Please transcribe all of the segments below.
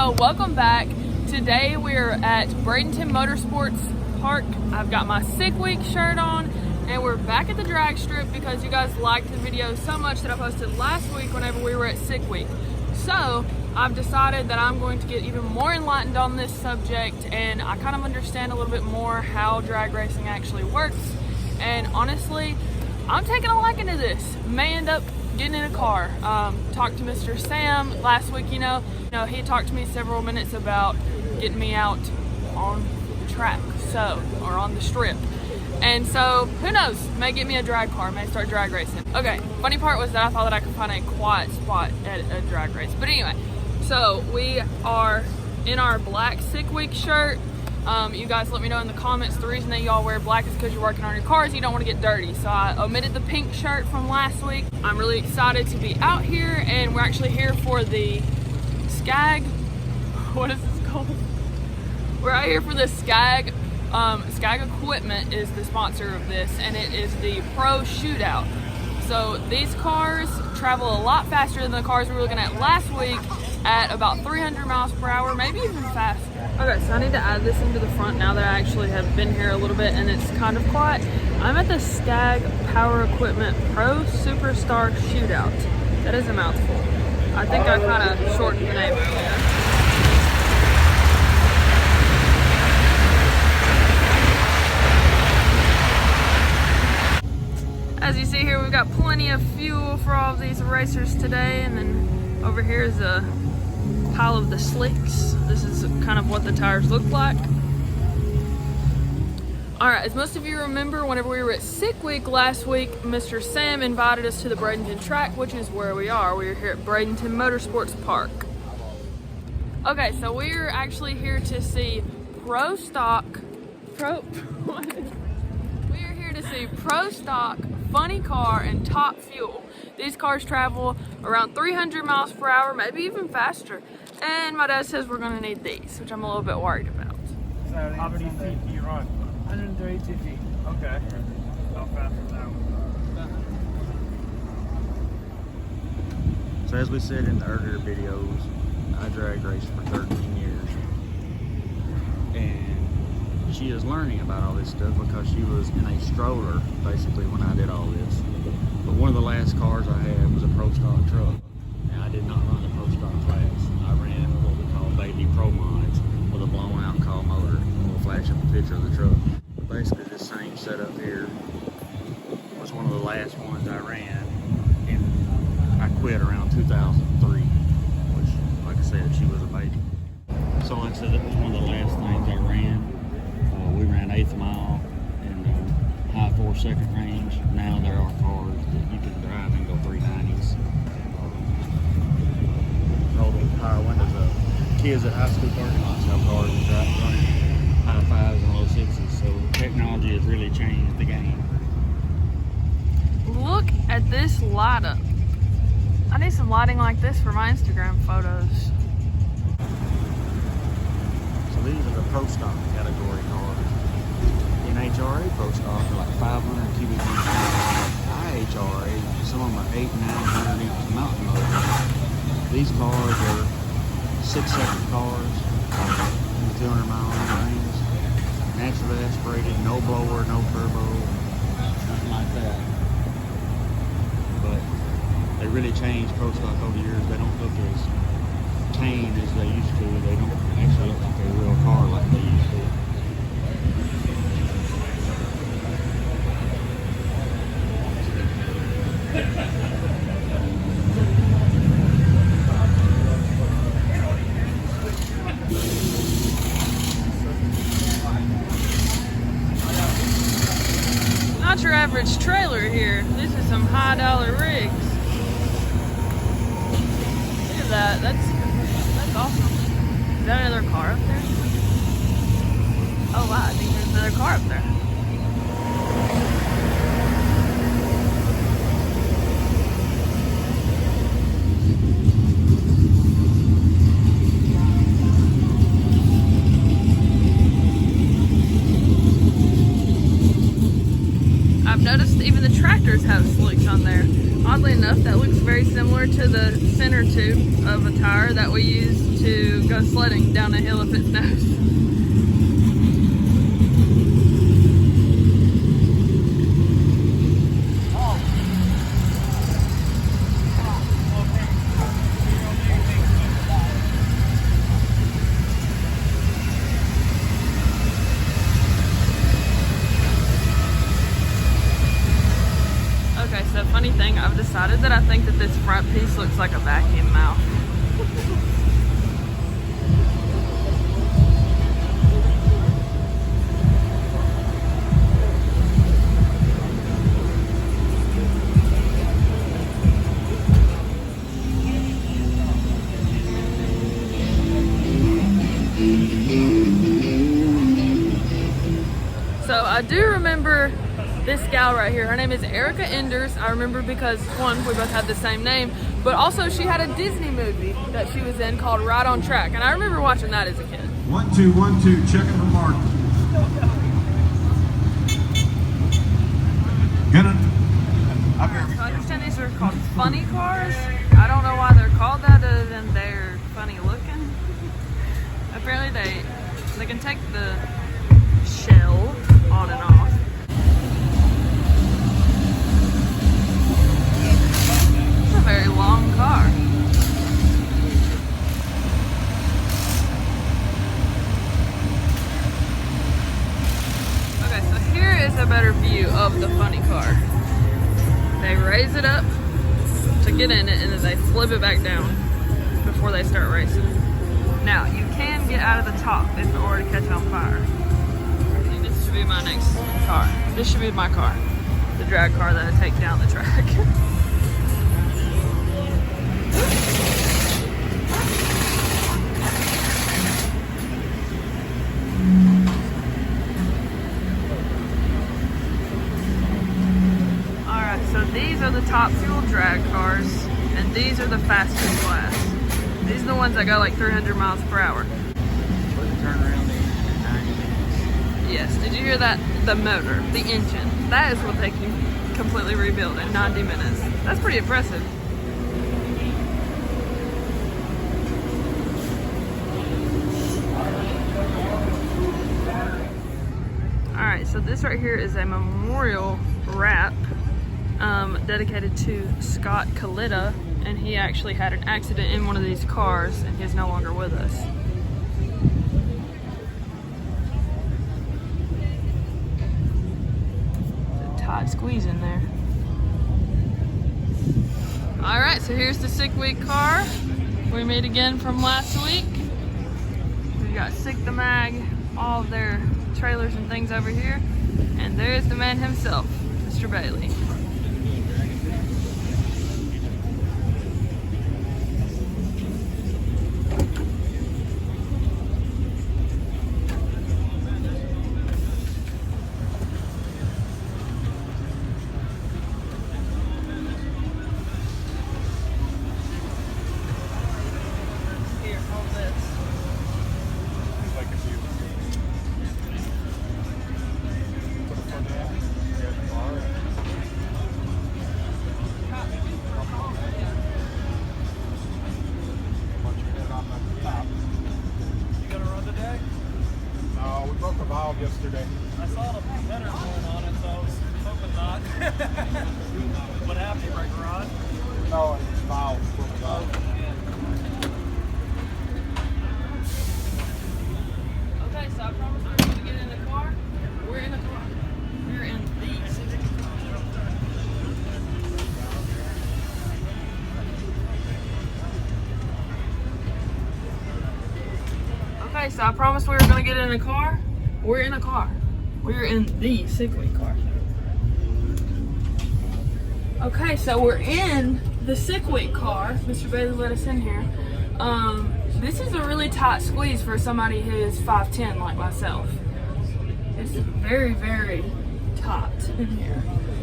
So welcome back. Today we're at Bradenton Motorsports Park. I've got my Sickweek shirt on and we're back at the drag strip because you guys liked the video so much that I posted last week whenever we were at Sickweek. So I've decided that I'm going to get even more enlightened on this subject and I kind of understand a little bit more how drag racing actually works. And honestly, I'm taking a liking to this. May end up getting in a car. Talked to Mr. Sam last week, you know, he talked to me several minutes about getting me out on the track, or on the strip. And so, who knows, may get me a drag car, may start drag racing. Okay, funny part was that I thought that I could find a quiet spot at a drag race. But anyway, so we are in our black Sickweek shirt. You guys let me know in the comments the reason that y'all wear black is because you're working on your cars, you don't want to get dirty. So I omitted the pink shirt from last week. I'm really excited to be out here and we're actually here for the Skag, what is this called? We're out here for the Skag. Skag Equipment is the sponsor of this and it is the Pro Shootout. So these cars travel a lot faster than the cars we were looking at last week at about 300 miles per hour, maybe even faster. Okay, so I need to add this into the front now that I actually have been here a little bit and it's kind of quiet. I'm at the Skag Power Equipment Pro Superstar Shootout. That is a mouthful. I think I kind of shortened the name earlier. As you see here, we've got plenty of fuel for all of these racers today, and then over here is a pile of the slicks. This is kind of what the tires look like. Alright, as most of you remember, whenever we were at Sickweek last week, Mr. Sam invited us to the Bradenton track, which is where we are. We're here at Bradenton Motorsports Park. Okay, so we're actually here to see Pro Stock, funny car, and top fuel. These cars travel around 300 miles per hour, maybe even faster. And my dad says we're gonna need these, which I'm a little bit worried about. So how many feet do you run? 132 feet. Okay. How fast is that one? So as we said in the earlier videos, I drag raced for 13 years. And she is learning about all this stuff because she was in a stroller basically when I did all this. But one of the last cars I had was a Pro Stock truck. And I did not run the Pro Stock class. I ran what we call baby Pro mods with a blown out call motor. We'll flash up a picture of the truck. But basically the same setup here was one of the last ones I ran. And I quit around 2003, which, like I said, she was a baby. So like I said, that was one of the last things I ran. We ran 8th mile and high 4-second range. Now there are cars that you can drive and go 390s. Roll the power windows up. Kids at high school parking lots have cars that drive running high 5s and low 6s. So technology has really changed the game. Look at this light up. I need some lighting like this for my Instagram photos. So these are the Pro Stock category cars. NHRA Pro Stock are like 500 cubic feet. NHRA, some of them are 800 and 900 inch mountain motors. These cars are 6-second cars, 200 mile range, naturally aspirated, no blower, no turbo, nothing like that. But they really changed Pro Stock over the years. They don't look as tame as they used to. They don't actually look like a real car like they used to. Not your average trailer here. These are some high dollar rigs. Look at that. That's awesome. Is that another car up there? Oh wow, I think there's another car up there. I've noticed even the tractors have slicks on there. Oddly enough, that looks very similar to the center tube of a tire that we use to go sledding down a hill if it snows. Okay, so funny thing, I've decided that I think that this front piece looks like a vacuum mouth. So I do remember this gal right here. Her name is Erica Enders. I remember because, one, we both have the same name, but also she had a Disney movie that she was in called Right on Track, and I remember watching that as a kid. 1 2 1 2, checking for Mark. Gonna. So I understand these are called funny cars. I don't know why they're called that other than they're funny looking. Apparently they can take the shell on and off. It's a very long car. Okay, so here is a better view of the funny car. They raise it up to get in it and then they flip it back down before they start racing. Now, you can get out of the top if it were to catch on fire. I think this should be my next car. This should be my car. The drag car that I take down the track. Alright, so these are the top fuel drag cars, and these are the fastest class. These are the ones that go like 300 miles per hour. Turn around in 90 minutes. Yes, did you hear that? The motor, the engine. That is what they can completely rebuild in 90 minutes. That's pretty impressive. Alright, so this right here is a memorial wrap dedicated to Scott Kalita, and he actually had an accident in one of these cars and he's no longer with us. There's a tight squeeze in there. Alright, so here's the Sickweek car we made again from last week. We got Sick the Mag, all of their trailers and things over here, and there's the man himself, Mr. Bailey. Here, hold this. Yesterday. I saw the header going on it, so I was hoping not. What happened, right garage? No, it's valve. Okay, so I promised we were going to get in the car. We're in the car. We're in these. Okay, so I promised we were going to get in the car. We're in a car. We're in the Sickweek car. Okay, so we're in the Sickweek car. Mr. Bailey let us in here. This is a really tight squeeze for somebody who is 5'10" like myself. It's very, very tight in here.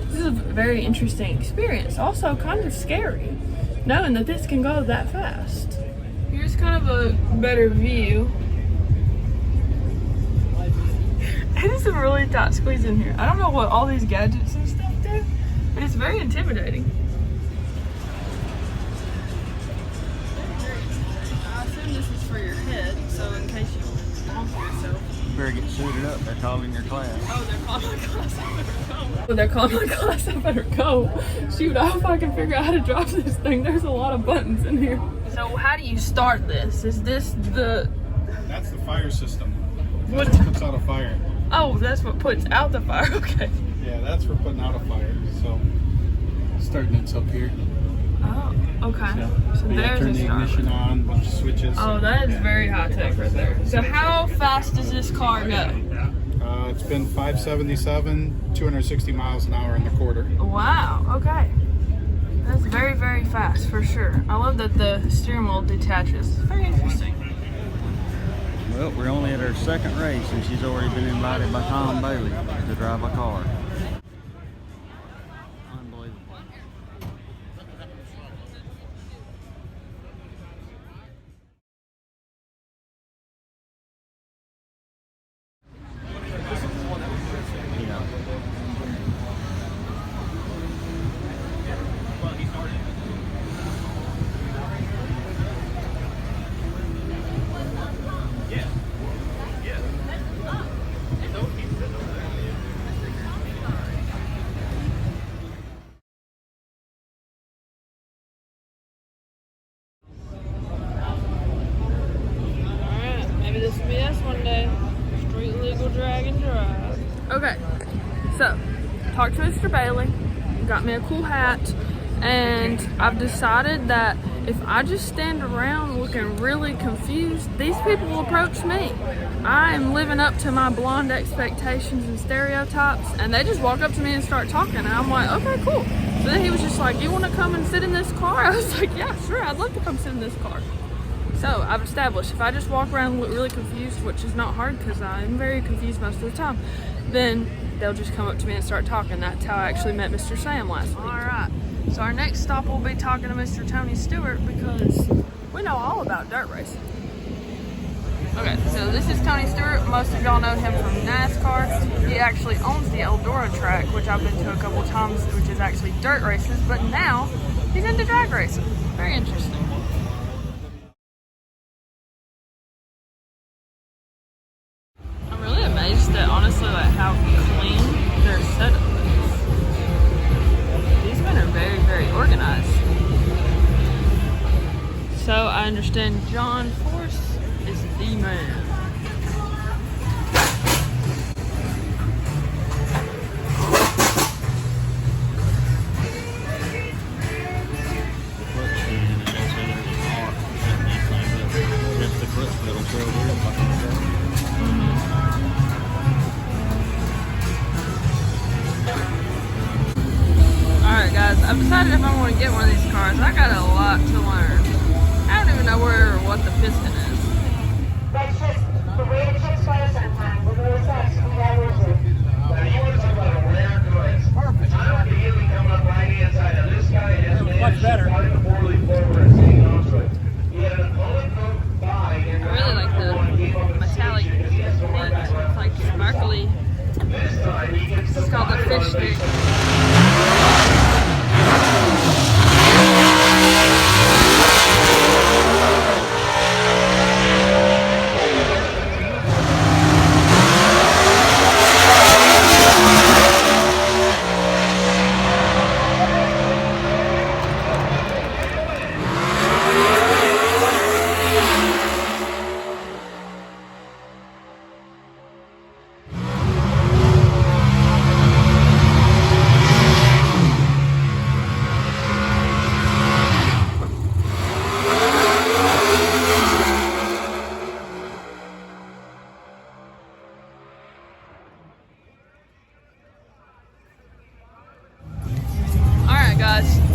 This is a very interesting experience. Also kind of scary, knowing that this can go that fast. Here's kind of a better view. It is a really tight squeeze in here. I don't know what all these gadgets and stuff do, but it's very intimidating. They're calling your class. Oh, they're calling my class. I better go. They're calling my class. I better go. Shoot, I hope I can figure out how to drive this thing. There's a lot of buttons in here. So how do you start this? Is this the... That's the fire system. What? That's what puts out a fire. Oh, that's what puts out the fire. Okay. Yeah, that's for putting out a fire. So, starting it's up here. Oh, okay. So you there's turn a the starter. ignition on, bunch of switches. Oh, that is very high tech right there. So how fast does this car go? It's been 577, 260 miles an hour in the quarter. Wow, okay. That's very, very fast for sure. I love that the steering wheel detaches. Very interesting. Well, we're only at our second race, and she's already been invited by Tom Bailey to drive a car. Unbelievable. You know. Maybe this will be us one day. Street legal drag and drive. Okay, so talked to Mr. Bailey, got me a cool hat, and I've decided that if I just stand around looking really confused, these people will approach me. I am living up to my blonde expectations and stereotypes, and they just walk up to me and start talking, and I'm like, okay, cool. So then he was just like, you want to come and sit in this car? I was like, yeah, sure, I'd love to come sit in this car. So I've established if I just walk around and look really confused, which is not hard because I'm very confused most of the time, then they'll just come up to me and start talking. That's how I actually met Mr. Sam last week. All right, so our next stop will be talking to Mr. Tony Stewart because we know all about dirt racing. Okay, so this is Tony Stewart. Most of y'all know him from NASCAR. He actually owns the Eldora track, which I've been to a couple times, which is actually dirt races, but now he's into drag racing. Very interesting. I'm really amazed at honestly like how clean their setup is. These men are very, very organized. So I understand John Force is the man. Alright guys, I've decided if I want to get one of these cars, I got a lot to learn. I don't even know where or what the piston is. That's just the way it checks fire sometimes. We're going to start to that with it. Now you want to talk about a rare goods. Perfect. I don't get him coming up right hand side. Now this guy has been Much better. starting the 4-leaf forward and sitting onto it. He had an uncooked body. I really like the metallic tint. It's like sparkly. This time he gets It's called the fish stick.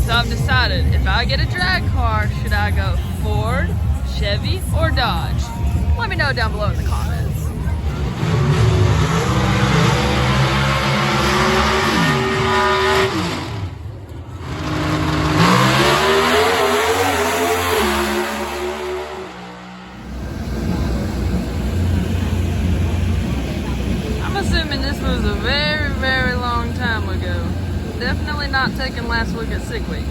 So I've decided if I get a drag car, should I go Ford, Chevy, or Dodge? Let me know down below in the comments. I'm assuming this was a very, very long time ago. Definitely not taken last week at Sickweek.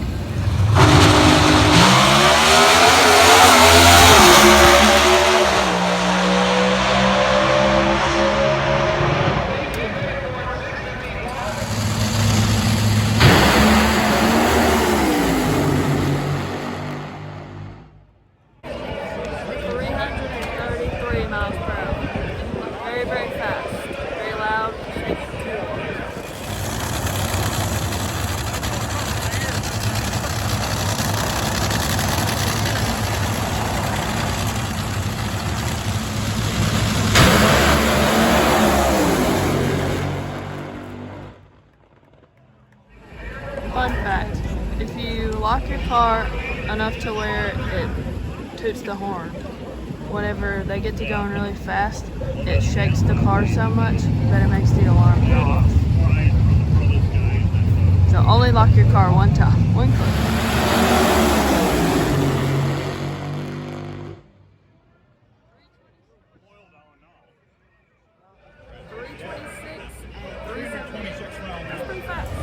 car enough to where it toots the horn. Whenever they get to going really fast, it shakes the car so much that it makes the alarm go off. So only lock your car one time, one click.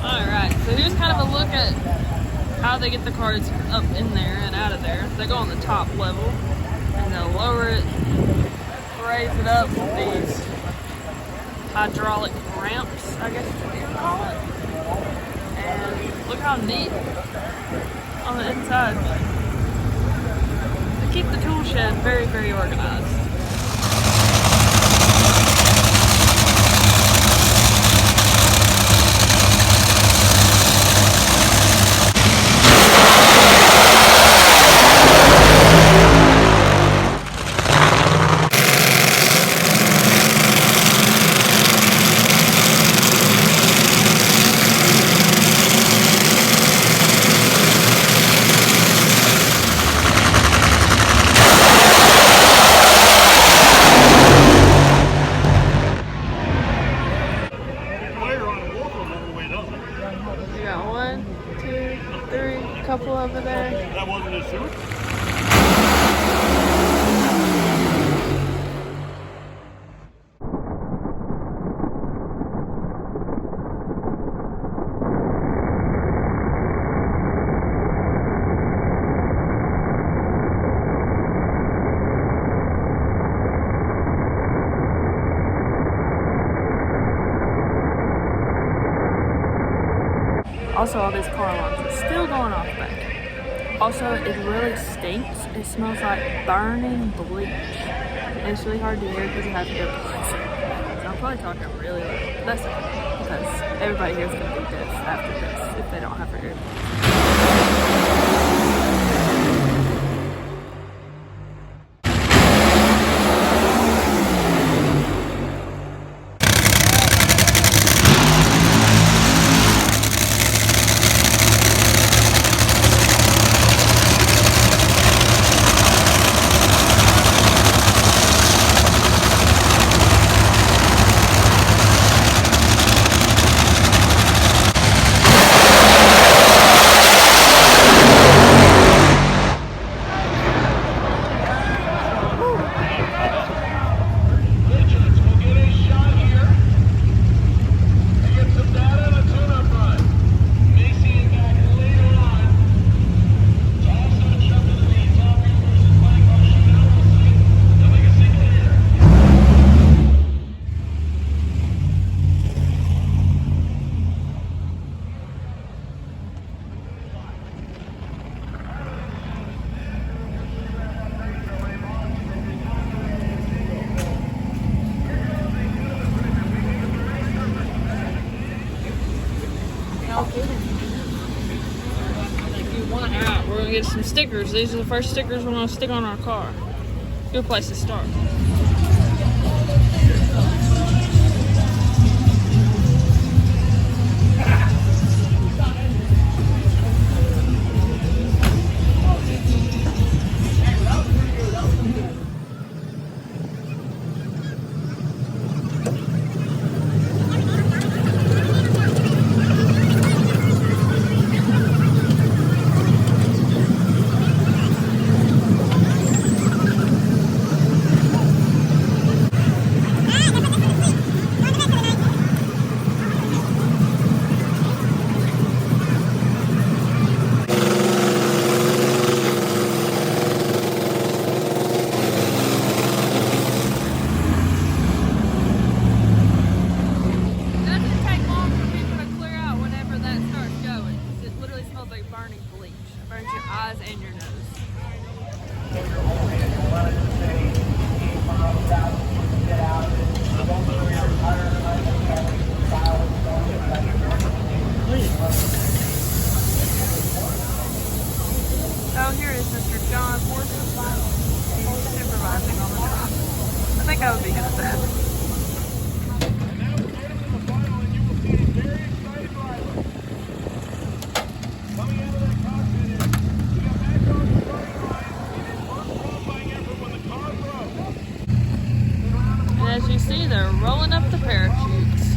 Alright, so here's kind of a look at how they get the cars up in there and out of there. They go on the top level and they'll lower it, raise it up with these hydraulic ramps, I guess is what you would call it. And look how neat on the inside. They keep the tool shed very, very organized. Couple over there. That wasn't a Stewart? Also, all these car alarms are still going off back here. Also, it really stinks. It smells like burning bleach. And it's really hard to hear because you have earplugs. So I'm probably talking really loud. But that's okay, because everybody here is going to be deaf after this if they don't have their earplugs. Alright, we're gonna get some stickers. These are the first stickers we're gonna stick on our car. Good place to start. as you see, they're rolling up the parachutes.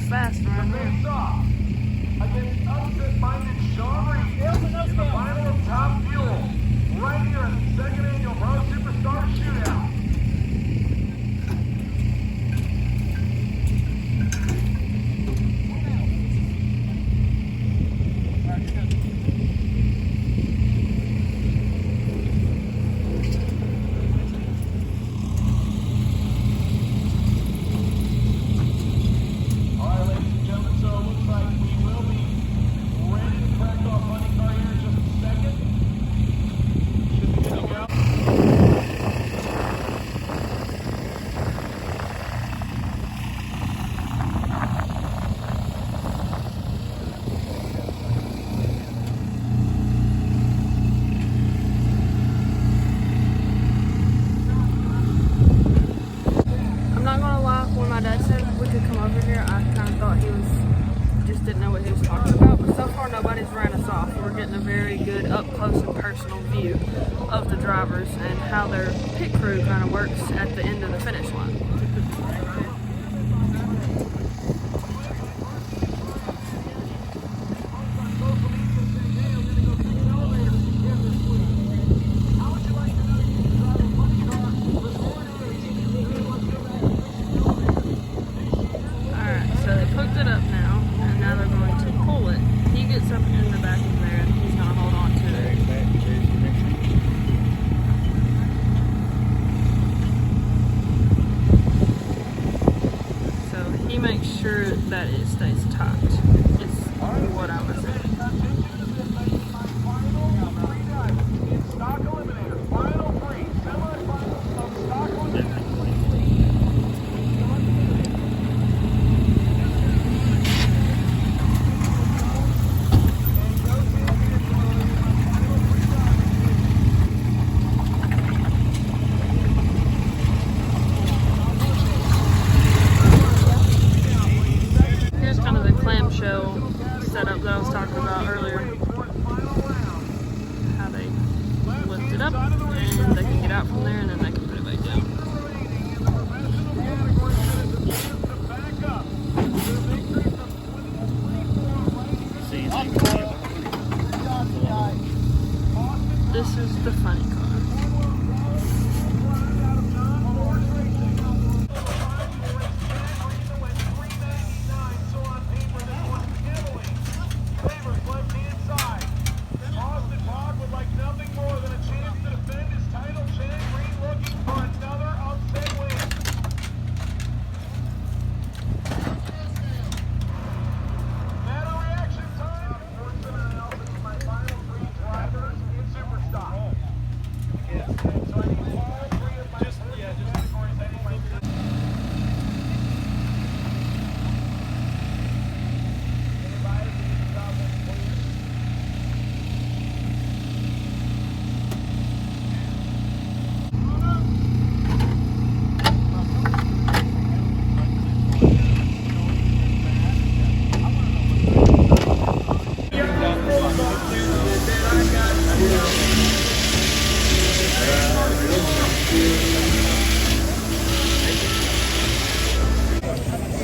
Fast right there. Against upset-minded Sean Reed in the final of Top Fuel, right here at the second annual Pro Superstar Shootout. Didn't know what he was talking about, but so far nobody's ran us off. We're getting a very good up close and personal view of the drivers and how their pit crew kind of works at the end of the finish line. Make sure that it stays tight. It's what I was saying. Setup that I was talking about earlier. How they lift it up and they can get out from there and then they can put it back down. This is the funny car.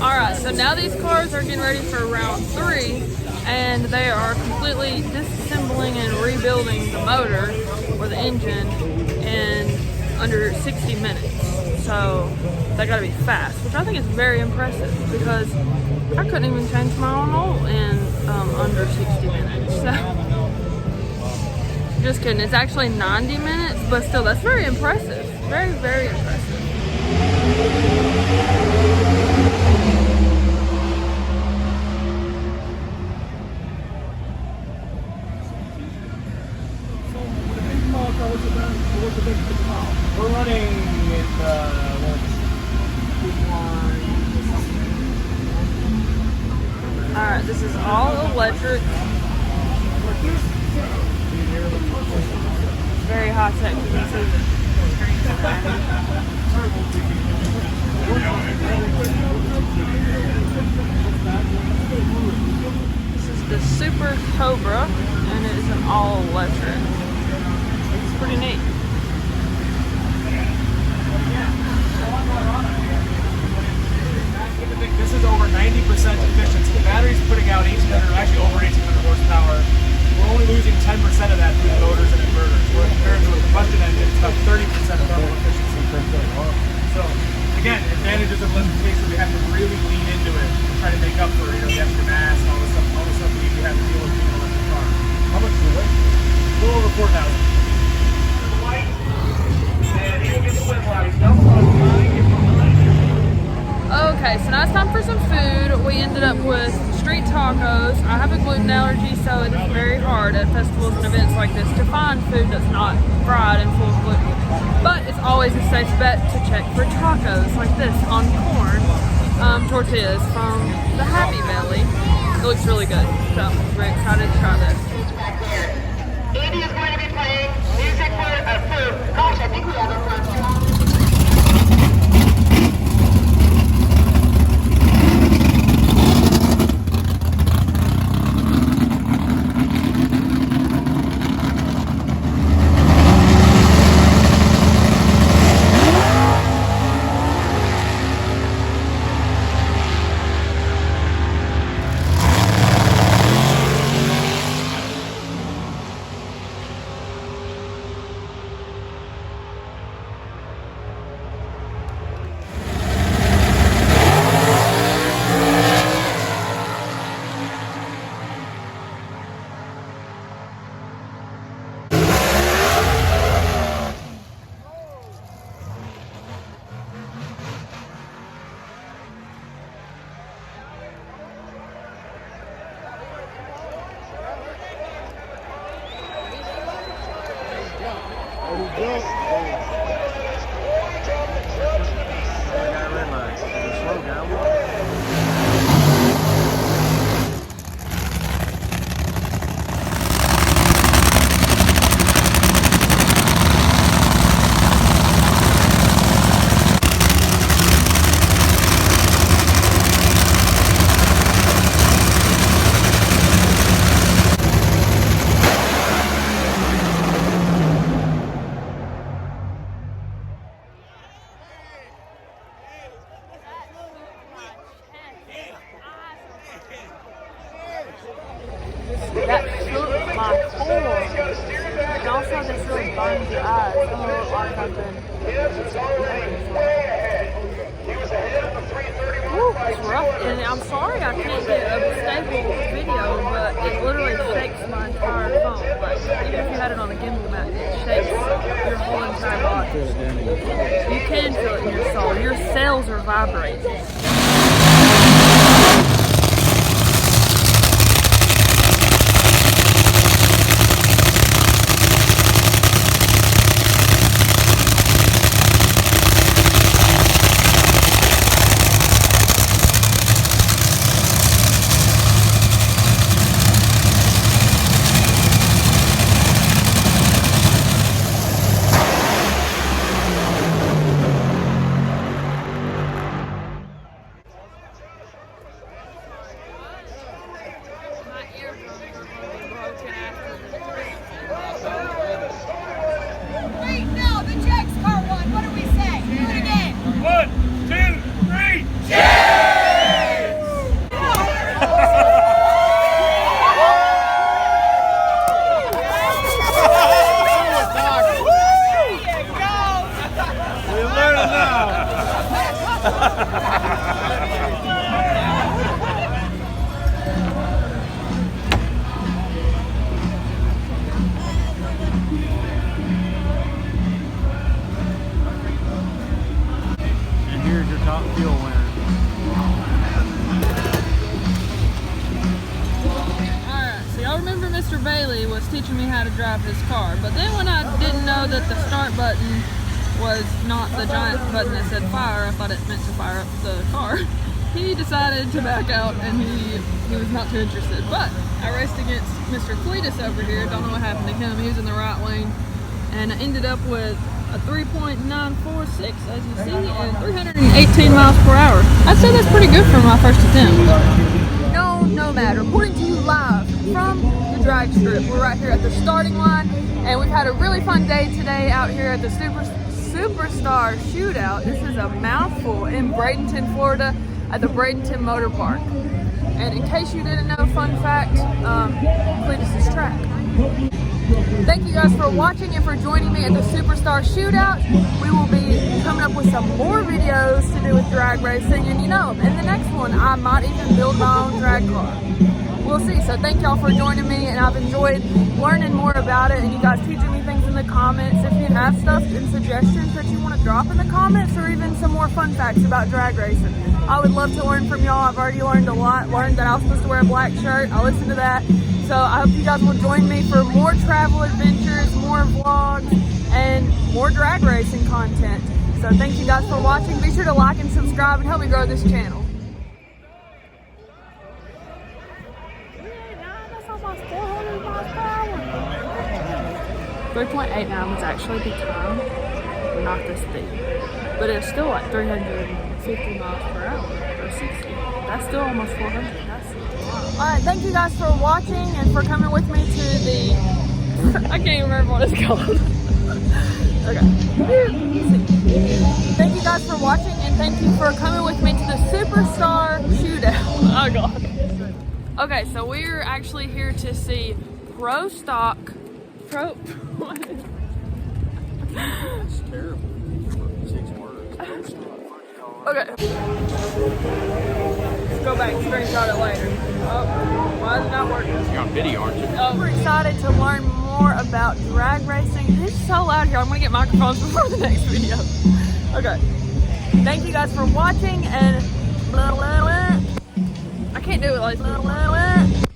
Alright, so now these cars are getting ready for round 3 and they are completely disassembling and rebuilding the motor or the engine in under 60 minutes. So they gotta be fast, which I think is very impressive because I couldn't even change my own oil in under 60 minutes. So, just kidding, it's actually 90 minutes, but still that's very impressive. Very, very impressive. We're running with all electric. Very high tech. You can see the screens in there. This is the Super Cobra, and it is an all electric. It's pretty neat. This is over 90% efficiency. The battery's putting out 1,800, actually over 1,800 horsepower. We're only losing 10% of that through the motors and inverters. Where compared to a combustion engine, it's about 30% of thermal efficiency. So, again, advantages of electrification, we have to really lean into it to try to make up for, you know, the extra mass and all the stuff we have to deal with being an electric car. How much is it weigh? A little over 4,000. And you get the wind light. Okay, so now it's time for some food. We ended up with street tacos. I have a gluten allergy, so it is very hard at festivals and events like this to find food that's not fried and full of gluten. But it's always a safe bet to check for tacos like this on corn tortillas from the Happy Belly. It looks really good, so we're excited to try this. Andy is going to be playing music for gosh, I think we have it from That took my form. And also this really burns your eyes. Like I've been. Woo, it's rough. And I'm sorry I can't get a stable video, but it literally shakes my entire phone. Like, even if you had it on a gimbal mount, it shakes your whole entire body. You can feel it in your soul. Your cells are vibrating. Wait, no, the Dragsters won. What do we say? Do it again. 1, 2, 3, We're learning now. And here's your top fuel winner. Alright, so y'all remember Mr. Bailey was teaching me how to drive his car, but then when I didn't know that the start button was not the giant button that said fire, I thought it meant to fire up the car. he decided to back out and he was not too interested. But I raced against Mr. Cleetus over here. Don't know what happened to him. He was in the right lane, and I ended up with a 3.946 as you see, and 318 miles per hour. I'd say that's pretty good for my first attempt. No Nomad reporting to you live from the drag strip. We're right here at the starting line, and we've had a really fun day today out here at the Superstar Shootout. This is a mouthful in Bradenton, Florida at the Bradenton Motor Park. And in case you didn't know, fun fact, Cleetus' track. Thank you guys for watching and for joining me at the Superstar Shootout. We will be coming up with some more videos to do with drag racing, and you know, in the next one I might even build my own drag car. We'll see. So thank y'all for joining me, and I've enjoyed learning more about it and you guys teaching me things in the comments. If you have stuff and suggestions that you want to drop in the comments, or even some more fun facts about drag racing, I would love to learn from y'all. I've already learned a lot. Learned that I was supposed to wear a black shirt. I listened to that. So I hope you guys will join me for more travel adventures, more vlogs, and more drag racing content. So thank you guys for watching. Be sure to like and subscribe and help me grow this channel. 3.89 was actually the time, not the speed. But it's still like 350 miles per hour, or 60. That's still almost 400. That's alright, thank you guys for watching and for coming with me to the... I can't even remember what it's called. Okay. Thank you guys for watching, and thank you for coming with me to the Superstar Shootout. Oh god. Okay, so we're actually here to see Pro. What? It's terrible. 6 words. Okay. Let's go back and screenshot it later. Oh, why is it not working? You're on video, aren't you? Oh, we're excited to learn more about drag racing. It's so loud here. I'm gonna get microphones before the next video. Okay. Thank you guys for watching, and blah, blah, blah. I can't do it like blah, blah, blah.